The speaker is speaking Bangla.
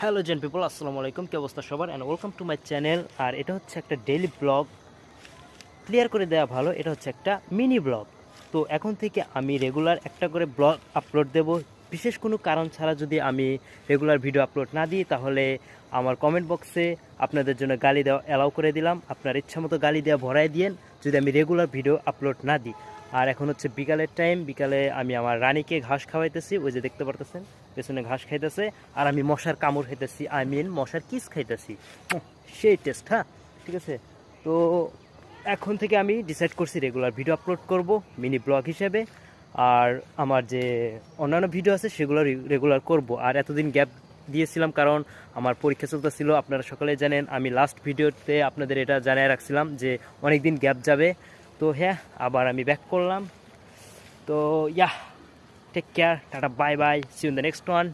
হ্যালো জেন পিপল, আসসালামু আলাইকুম। কি অবস্থা সবার? And welcome to my channel. আর এটা হচ্ছে একটা ডেইলি ব্লগ। ক্লিয়ার করে দেওয়া ভালো, এটা হচ্ছে একটা মিনি ব্লগ। তো এখন থেকে আমি রেগুলার একটা করে ব্লগ আপলোড দেব। বিশেষ কোনো কারণ ছাড়া যদি আমি রেগুলার ভিডিও আপলোড না দিই, তাহলে আমার কমেন্ট বক্সে আপনাদের জন্য গালি দেওয়া অ্যালাউ করে দিলাম। আপনার ইচ্ছা মতো গালি দেওয়া ভরাই দিয়েন যদি আমি রেগুলার ভিডিও আপলোড না দিই। আর এখন হচ্ছে বিকালের টাইম। বিকালে আমি আমার রানীকে ঘাস খাওয়াইতেছি, ওই যে দেখতে পারতেছেন পেছনে ঘাস খাইতেছে। আর আমি মশার কামড় খাইতেছি, মশার কিস খাইতেছি। সেই টেস্ট, হ্যাঁ, ঠিক আছে। তো এখন থেকে আমি ডিসাইড করছি রেগুলার ভিডিও আপলোড করব মিনি ব্লগ হিসেবে। আর আমার যে অন্যান্য ভিডিও আছে সেগুলো রেগুলার করব। আর এতদিন গ্যাপ দিয়েছিলাম কারণ আমার পরীক্ষা চলতেছিল। আপনারা সকলে জানেন, আমি লাস্ট ভিডিওতে আপনাদের এটা জানিয়ে রাখছিলাম যে অনেক দিন গ্যাপ যাবে। তো হ্যাঁ, আবার আমি ব্যাক করলাম। তো take care, tata, bye bye, see you in the next one.